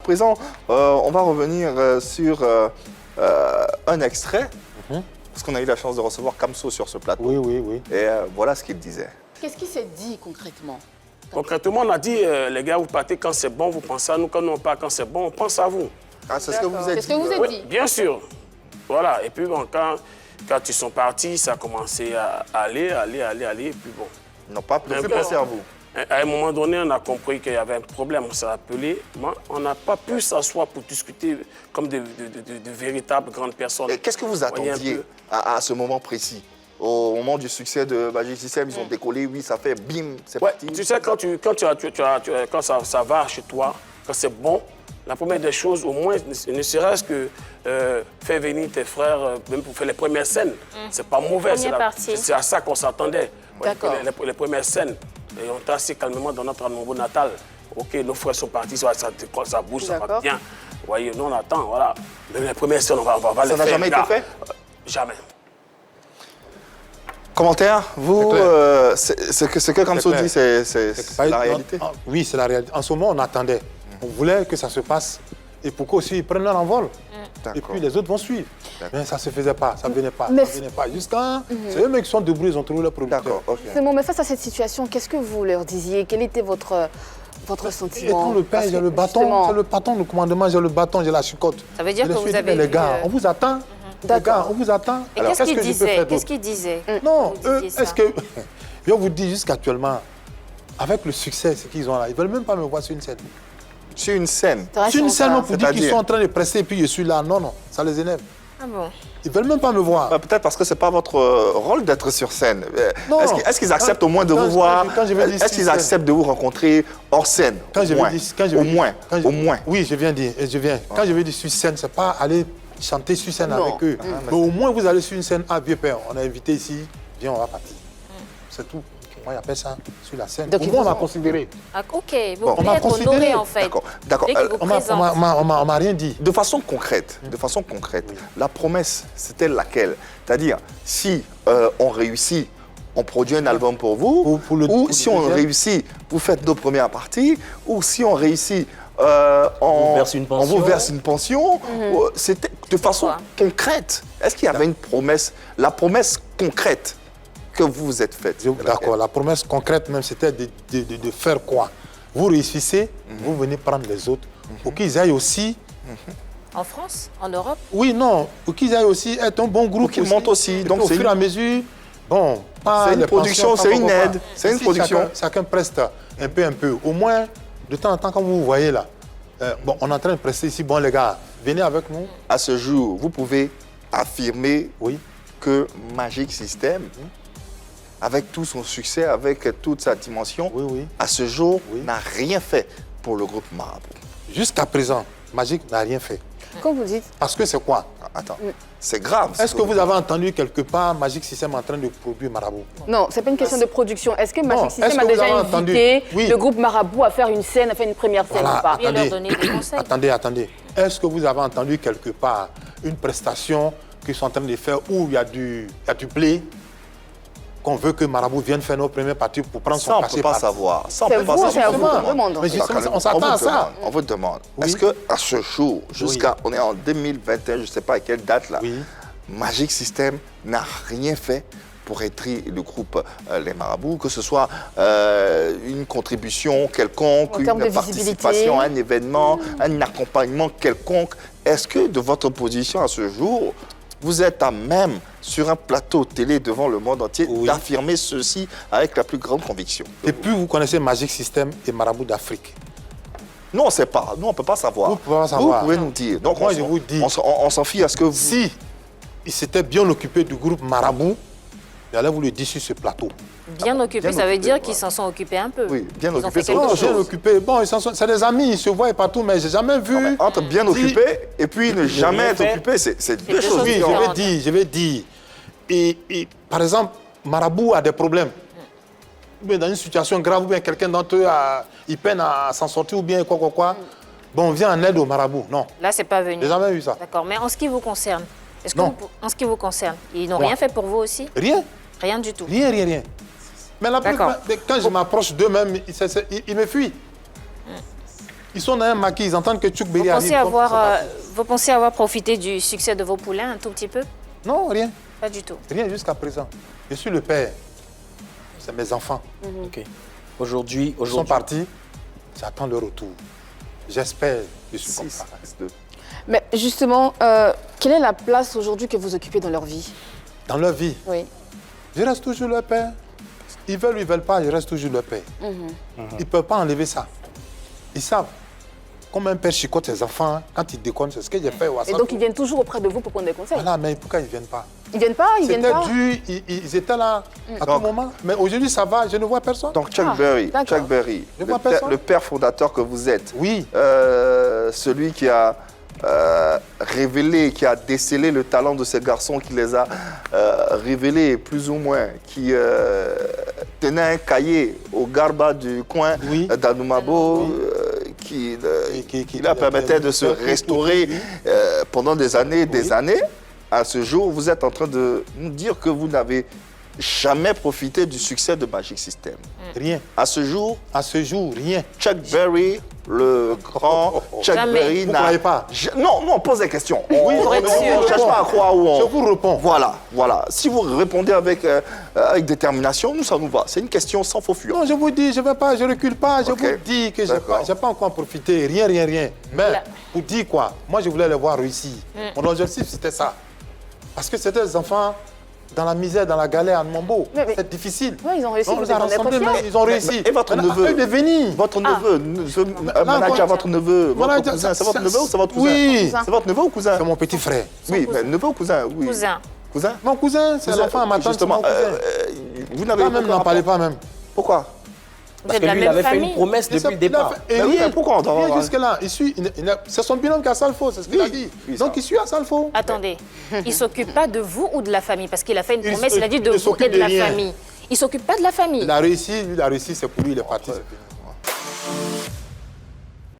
présent, on va revenir sur un extrait, parce qu'on a eu la chance de recevoir Kamso sur ce plateau. Oui, oui, oui. Et voilà ce qu'il disait. Qu'est-ce qui s'est dit concrètement? Concrètement, on a dit, les gars, vous partez quand c'est bon, vous pensez à nous. Quand nous, on part quand c'est bon, on pense à vous. Ah, c'est ce que vous avez dit. C'est ce que vous avez dit. Oui, bien sûr. Voilà. Et puis, bon, quand ils sont partis, ça a commencé à aller. Et puis, bon. Ils n'ont pas plus Un peu. pensé à vous. À un moment donné, on a compris qu'il y avait un problème. On s'est appelé. Mais on n'a pas pu s'asseoir pour discuter comme de véritables grandes personnes. Et qu'est-ce que vous Voyez un attendiez peu. à ce moment précis? Au moment du succès de Magic System, ils ont décollé, oui, ça fait bim, c'est Ouais, parti. tu sais, quand ça va chez toi, quand c'est bon, la première des choses, au moins, ne serait-ce que faire venir tes frères, même pour faire les premières scènes, c'est pas mauvais. Première partie. C'est à ça qu'on s'attendait. Ouais, D'accord. les premières scènes, et on était assis calmement dans notre nouveau natal. Ok, nos frères sont partis, ça bouge, ça va D'accord. bien. Vous voyez, nous on attend, voilà. Mais les premières scènes, on va les Ça faire. n'a jamais été là. fait? Jamais. Commentaire, vous, clair. ce que Kamso clair. dit, c'est la réalité? Oui, c'est la réalité. En ce moment, on attendait. On voulait que ça se passe. Et pour qu'aussi ils prennent leur envol. Et D'accord. puis les autres vont suivre. Mais ça ne se faisait pas, ça ne venait pas. Mais Ça venait pas. Jusqu'à. C'est eux-mêmes qui sont debout, ils ont trouvé leur producteur. D'accord, ok. C'est bon, mais face à cette situation, qu'est-ce que vous leur disiez? Quel était votre Et sentiment? quand le père, Parce j'ai que, le bâton, justement, c'est le patron, le commandement, j'ai le bâton, j'ai la chicotte. Ça veut dire Je que les suis vous dit, avez mais les vu, gars, on vous attend. Les gars, on vous attend. Et Alors, qu'est-ce qu'il que je peux disait? faire Qu'est-ce d'autre? qu'il disait? Non, Vous eux, disiez ça. est-ce que. Je vous dis jusqu'actuellement, avec le succès ce qu'ils ont là, ils ne veulent même pas me voir sur une scène. Sur une scène. Sur une scène, on peut dire qu'ils C'est-à-dire sont en train de presser et puis je suis là. Non, non, ça les énerve. Ah bon? Ils ne veulent même pas me voir. Peut-être parce que ce n'est pas votre rôle d'être sur scène. Non. Est-ce qu'ils acceptent au moins de Quand- vous voir? quand je vais dire Est-ce sur qu'ils scène. acceptent de vous rencontrer hors scène? Quand je Au moins. vais dire, quand je vais Au dire- moins. quand je- Au moins. Oui, je viens dire, je viens. Quand je vais dire sur scène, c'est pas aller chanter sur scène Non. avec eux. Mais au moins vous allez sur une scène, ah vieux père, on a invité ici, viens, on va partir. C'est tout. Moi, j'appelle ça sur la scène. Donc, Au ils moins, on vous m'a ont- considéré. Ah, ok, vous Bon, on voulez m'a être considéré. honoré en fait. D'accord, Vous d'accord. voulez qu'il vous On m'a- on m'a rien dit. De façon concrète, la promesse, c'était laquelle? C'est-à-dire, si on réussit, on produit un album pour vous, Pour le- ou pour si le on deuxième. réussit, vous faites nos premières parties, ou si on réussit, vous verse une on pension. vous verse une pension. C'était de façon Quoi? concrète. Est-ce qu'il y avait une promesse, la promesse concrète que vous vous êtes faite? D'accord, la promesse concrète même, c'était de faire quoi? Vous réussissez, vous venez prendre les autres, pour qu'ils aillent aussi. En France? En Europe? Oui, non, pour qu'ils aillent aussi être un bon groupe. Pour qu'ils montent aussi, Et donc puis, au c'est fur et à mesure, bon, pas c'est une les production, pensions, c'est pas une quoi. aide, c'est une Si production. Chacun preste un peu. Au moins, de temps en temps, comme vous voyez là, bon, on est en train de prester ici, bon les gars, venez avec nous. À ce jour, vous pouvez affirmer Oui. que Magic System, avec tout son succès, avec toute sa dimension, Oui, oui. à ce jour, Oui. n'a rien fait pour le groupe Marabout. Jusqu'à présent, Magic n'a rien fait. Quand vous dites, Parce que c'est quoi? Attends, c'est grave. Est-ce que vous avez entendu quelque part Magic System en train de produire Marabout? non, c'est pas une question de production. Est-ce que Magic Non, System est-ce a que vous déjà avez entendu? invité Oui. le groupe Marabout à faire une scène, à faire une première scène Voilà, ou pas? Bien leur donner des conseils. Attendez. Est-ce que vous avez entendu quelque part une prestation qu'ils sont en train de faire où il y a du play, qu'on veut que Marabout vienne faire nos premières parties pour prendre Ça, son on ne cachet peut pas parti. savoir. Ça, on C'est peut pas vous, savoir. c'est à vous On qu'on vous demande. Mais justement, on s'attend à ça. On vous demande. Oui. Est-ce qu'à ce jour, jusqu'à, on est en 2021, je ne sais pas à quelle date là, Oui. Magic System n'a rien fait pour aider le groupe Les Marabouts, que ce soit une contribution quelconque, En termes une de participation visibilité. à un événement, un accompagnement quelconque. Est-ce que de votre position à ce jour, vous êtes à même, sur un plateau télé devant le monde entier, Oui. d'affirmer ceci avec la plus grande conviction? Et puis vous connaissez Magic System et Marabout d'Afrique. Nous, on ne sait pas. Nous, on ne peut pas savoir. Vous pouvez pas savoir. Vous pouvez nous dire. Donc, Moi, on je s'en- vous dis. on s'en fie à ce que vous... Si il s'était bien occupé du groupe Marabout, j'allais vous le dire sur ce plateau. Bien occupé, bien ça veut occupé, dire voilà. qu'ils s'en sont occupés un peu. Oui, bien Ils ont occupé, fait c'est quelque autre Non, chose. bien occupé. Bon, c'est des amis, ils se voient partout, mais j'ai jamais vu. Entre bien Si- occupé et puis ne jamais rien être fait. occupé, c'est deux deux choses choses Oui, différentes. je vais dire. Et, par exemple, Marabout a des problèmes. Ou bien dans une situation grave, ou bien quelqu'un d'entre eux il peine à s'en sortir, ou bien quoi. Bon, on vient en aide au Marabout. Non, Là, c'est pas venu. j'ai jamais vu ça. D'accord, mais en ce qui vous concerne, est-ce que Non. en ce qui vous concerne, ils n'ont Moi. rien fait pour vous aussi? Rien, Rien du tout. rien. Mais la D'accord. plupart, quand je m'approche d'eux-mêmes, ils me fuient. Ils sont dans un maquis, ils entendent que Chuck Berry arrive. Vous pensez avoir profité du succès de vos poulains un tout petit peu? Non, rien. Pas du tout. Rien jusqu'à présent. Je suis le père. C'est mes enfants. Ok. Aujourd'hui, Ils sont partis. J'attends le retour. J'espère. Je suis comme ça. Mais justement, quelle est la place aujourd'hui que vous occupez dans leur vie? Dans leur vie, Oui. je reste toujours leur père. Ils veulent ou ils ne veulent pas, je reste toujours leur père. Ils ne peuvent pas enlever ça. Ils savent. Comme un père chicote ses enfants, hein, quand ils déconnent, c'est ce que j'ai fait au Et WhatsApp. donc, ils viennent toujours auprès de vous pour prendre des conseils? Voilà, mais pourquoi ils ne viennent pas? Ils viennent pas? Ils viennent C'était pas? dur, ils étaient là à tout moment. Mais aujourd'hui, ça va, je ne vois personne. Donc Chuck Berry, d'accord. Chuck Berry, Je vois personne. le père fondateur que vous êtes, Oui. celui qui a révélé, qui a décelé le talent de ces garçons, qui les a révélés plus ou moins, qui tenait un cahier au Garba du coin Oui. d'Anoumabo, qui leur permettait de se restaurer pendant des années et des années. À ce jour, vous êtes en train de nous dire que vous n'avez jamais profité du succès de Magic System. Rien. À ce jour, Rien. Chuck Berry, le grand Chuck Jamais. Berry, Vous ne croyez pas? Non, on pose des questions. Oui, pour être sûr. On ne cherche pas à croire où on... Je vous réponds. Voilà. Si vous répondez avec détermination, nous, ça nous va. C'est une question sans faux fuyant. Non, je vous dis, je ne vais pas, je ne recule pas. Je Ok. vous dis que je D'accord. n'ai pas encore profité. Rien. Mais pour dire quoi? Moi, je voulais les voir réussir. Mon objectif, c'était ça. Parce que c'était des enfants dans la misère, dans la galère, à Mambo. Mais- C'est difficile. Ouais, ils ont réussi, On vous les a êtes en être rassemblés, fiers. mais ils ont réussi. Et votre Maintenant, neveu à eux de venir. Votre neveu, manager, votre neveu, votre Manager, cousin, c'est votre neveu ou c'est votre cousin? Oui. C'est votre neveu ou cousin? C'est mon petit frère. Oui, mais neveu ou cousin? Oui. Cousin. Cousin? Mon cousin, c'est Cousin, l'enfant à ma tante, c'est justement, mon cousin. vous n'avez Pas même, aucun n'en parlez rapport. pas même. Pourquoi? Vous Parce êtes que de la lui, il même avait fait une famille? promesse depuis le départ. Et Mais oui, rien, mais pourquoi on doit rien avoir- jusque-là. C'est son binôme qui est à Salfo, c'est ce qu'il a dit. oui, Donc ça. il suit à Salfo. Attendez, il s'occupe pas de vous ou de la famille? Parce qu'il a fait une Il promesse, il a dit de ne vous s'occupe et de de la rien. famille. Il s'occupe pas de la famille. Il a réussi, c'est pour lui, il est parti. c'est fini.